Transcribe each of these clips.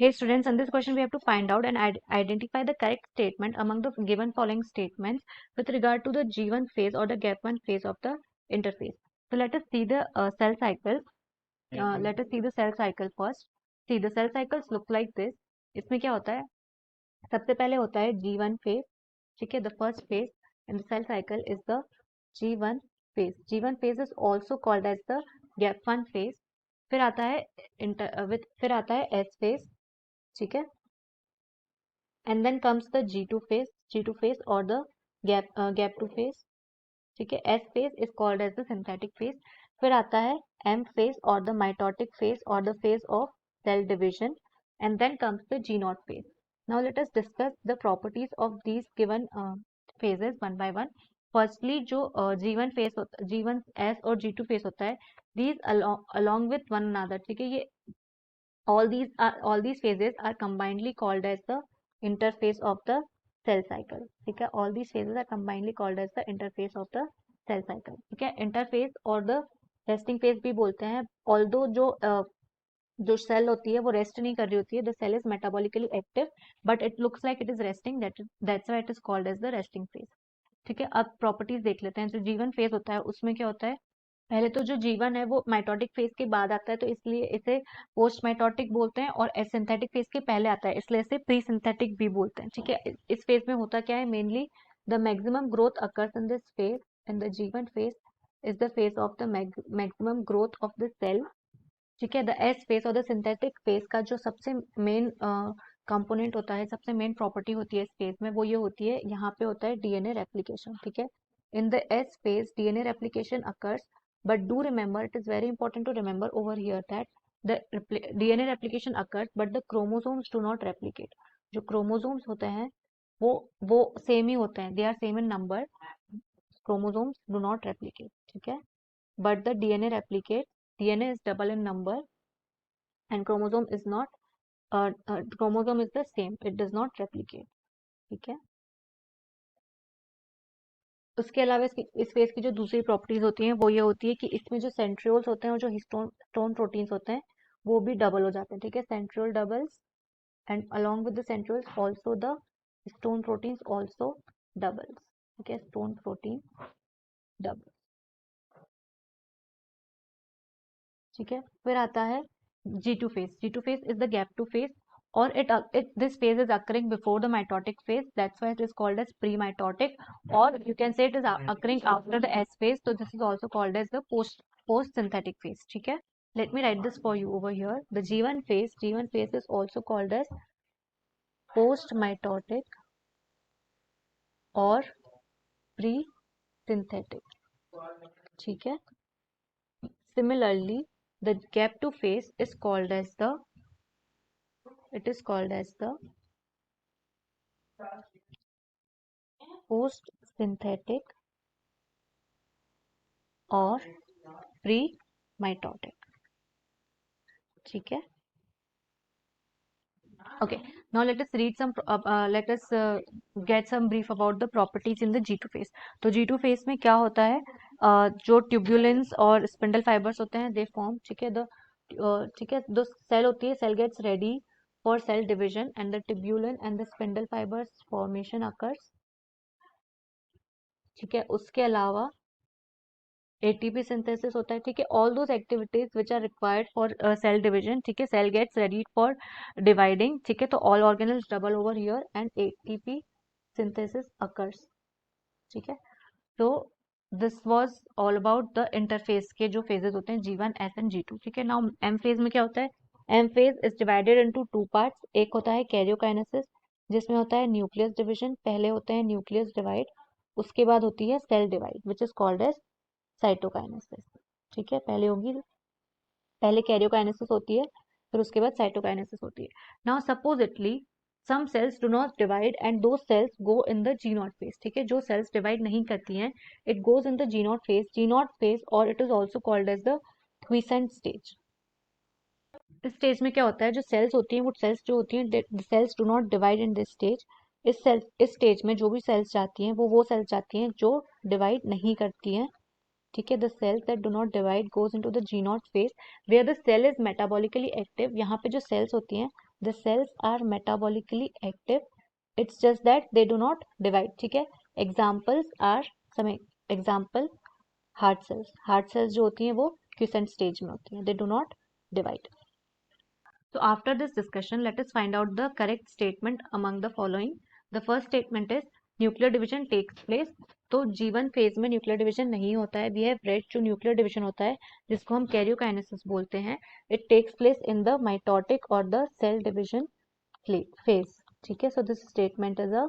Hey students, in this question we have to find out and identify the correct statement among the given following statements with regard to the G1 phase or the gap 1 phase of the interface. So let us see the cell cycle. Let us see the cell cycle first. See, the cell cycles look like this. इसमें क्या होता है? सबसे पहले होता है G1 phase. ठीक है, the first phase in the cell cycle is the G1 phase. G1 phase is also called as the gap 1 phase. फिर आता है फिर आता है S phase. ठीक है, and then comes the G2 phase or the gap 2 phase. ठीक है, S phase is called as the synthetic phase. फिर आता है M phase or the mitotic phase or the phase of cell division, and then comes the G0 phase. Now let us discuss the properties of these given phases one by one. Firstly, जो G1 phase होता है, G1 S और G2 phase होता है, these along with one another. ठीक है, ये all these phases are combinedly called as the interface of the cell cycle. ठीक है, all these phases are combinedly called as the interface of the cell cycle. ठीक है, interface और the resting phase भी बोलते हैं. although जो cell होती है वो रेस्ट नहीं कर रही होती है, the cell is metabolically active but it looks like it is resting, that's why it is called as the resting phase. ठीक है, अब प्रॉपर्टीज देख लेते हैं. जो जीवन फेज होता है उसमें क्या होता है? पहले तो जो जीवन है वो माइटोटिक फेज के बाद आता है, तो इसलिए इसे पोस्ट माइटोटिक बोलते हैं, और सिंथेटिक फेज के पहले आता है इसलिए इसे प्री सिंथेटिक भी बोलते हैं. ठीक है, इस फेज में होता क्या है? Mainly the maximum growth occurs in this phase, and the G one phase is the phase of the maximum growth of the cell. ठीक है, द एस फेज और द सिंथेटिक फेज का जो सबसे मेन कंपोनेंट होता है, सबसे मेन प्रॉपर्टी होती है इस फेज में, वो ये होती है, यहाँ पे होता है डीएनए रेप्लिकेशन. ठीक है, in the S phase DNA replication occurs, but do remember, it is very important to remember over here that the DNA replication occurs but the chromosomes do not replicate. जो chromosomes होते हैं वो same ही होते हैं, they are same in number, chromosomes do not replicate. ठीक है, but the DNA replicates, DNA is double in number and chromosome is not chromosome is the same, it does not replicate. ठीक है, उसके अलावा इस phase की जो दूसरी प्रॉपर्टीज होती हैं वो ये होती है कि इसमें जो सेंट्रियोल्स होते हैं और जो हिस्टोन प्रोटीन्स होते हैं वो भी डबल हो जाते हैं. ठीक है, centriole doubles and along with the centrioles also the histone proteins also doubles. ठीक है, हिस्टोन प्रोटीन डबल. ठीक है, फिर आता है G2 phase. G2 phase is the gap 2 phase, or this phase is occurring before the mitotic phase. That's why it is called as pre-mitotic, or you can say it is occurring after the S phase. So this is also called as the post synthetic phase. ठीक है, let me write this for you over here. The G1 phase is also called as post mitotic or pre synthetic. ठीक है, similarly the gap 2 phase is called as the post synthetic or pre mitotic. ठीक है, okay, now let us read some let us get some brief about the properties in the G2 phase. तो G2 phase में क्या होता है? जो ट्यूब्यूलेंस और spindle fibres होते हैं दे फॉर्म. ठीक है, ठीक है, द सेल होती है, cell gets ready for cell division and the tubulin and the spindle fibres formation occurs. ठीक है, उसके अलावा एटीपी सिंथेसिस होता है. ठीक है, all those activities which are required for cell division. ठीक है, cell gets ready for dividing. ठीक है, तो all organelles double over here and ATP synthesis occurs. ठीक है, तो this was all about the interphase के जो फेजेस होते हैं G1, S एंड G2. ठीक है, नाउ एम फेज में क्या होता है? M phase is divided into two parts. एक होता है कैरियोकाइनेसिस जिसमें होता है न्यूक्लियस डिविजन. पहले होते हैं न्यूक्लियस डिवाइड, उसके बाद होती है cell divide which is called as cytokinesis. ठीक है, पहले कैरियोकाइनेसिस होती है, फिर उसके बाद साइटोकाइनेसिस होती है. Now supposedly some cells do not divide and those cells go in the G0 phase. ठीक है, जो cells divide नहीं करती हैं it goes in the G0 phase or it is also called as the quiescent stage. इस stage में क्या होता है? जो सेल्स होती हैं वो सेल्स जो होती हैं the cells do not divide in this stage. इस स्टेज में जो भी सेल्स जाती हैं वो सेल्स जाती हैं जो डिवाइड नहीं करती हैं. ठीक है, the cells that do not divide goes into the G0 phase where the cell is metabolically active. यहाँ पे जो सेल्स होती हैं the cells are metabolically active, it's just that they do not divide. ठीक है, examples are some example heart cells जो होती हैं वो क्यूसेंट स्टेज में होती हैं, they do not divide. So after this discussion, let us find out the correct statement among the following. The first statement is nuclear division takes place. तो G1 phase में nuclear division नहीं होता है. We have read जो nuclear division होता है जिसको हम कैरियोकाइनेसिस बोलते हैं, it takes place in the mitotic और द सेल डिवीजन फेज. ठीक है, so this statement is a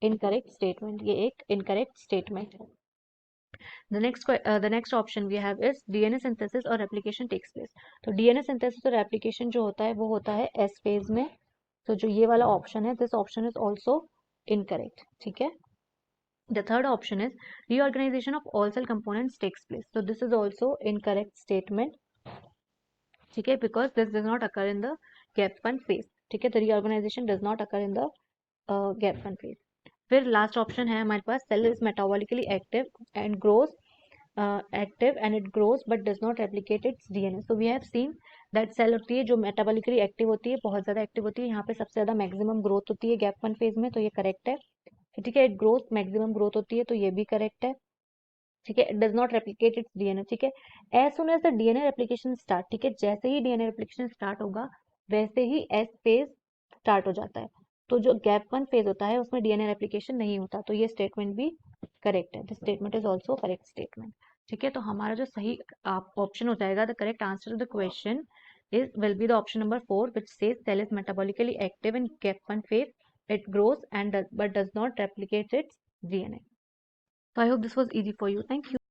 incorrect statement. ये एक इनकरेक्ट स्टेटमेंट है. The next option we have is DNA synthesis और replication takes place. तो DNA synthesis और replication जो होता है वो होता है S phase में. तो जो ये वाला option है, this option is also incorrect. ठीक है. The third option is reorganization of all cell components takes place. So this is also incorrect statement. ठीक है, because this does not occur in the gap 1 phase. ठीक है, the reorganization does not occur in the gap 1 phase. फिर last option है हमारे पास cell is metabolically active and grows active and it grows but does not replicate its DNA. So we have seen that cell होती है जो metabolically active होती है, बहुत ज़्यादा एक्टिव होती है. यहाँ पे सबसे ज़्यादा मैक्सिमम ग्रोथ होती है गैप 1 फेज में, तो ये करेक्ट है. ठीक है, इट ग्रोथ मैक्सिमम ग्रोथ होती है, तो ये भी करेक्ट है. ठीक है, it does not replicate its DNA. ठीक है, as soon as the DNA replication start, ठीक है, जैसे ही DNA रेप्लिकेशन स्टार्ट होगा वैसे ही एस फेज स्टार्ट हो जाता है. तो जो गैप 1 फेज होता है उसमें DNA रेप्लिकेशन नहीं होता, तो ये स्टेटमेंट भी करेक्ट है. This statement is also correct statement. ठीक है, तो हमारा जो सही ऑप्शन हो जाएगा, the correct answer to the question is will be the option number 4 which says cell is metabolically active in gap 1 phase, it grows and but does not replicate its DNA. So I hope this was easy for you. Thank you.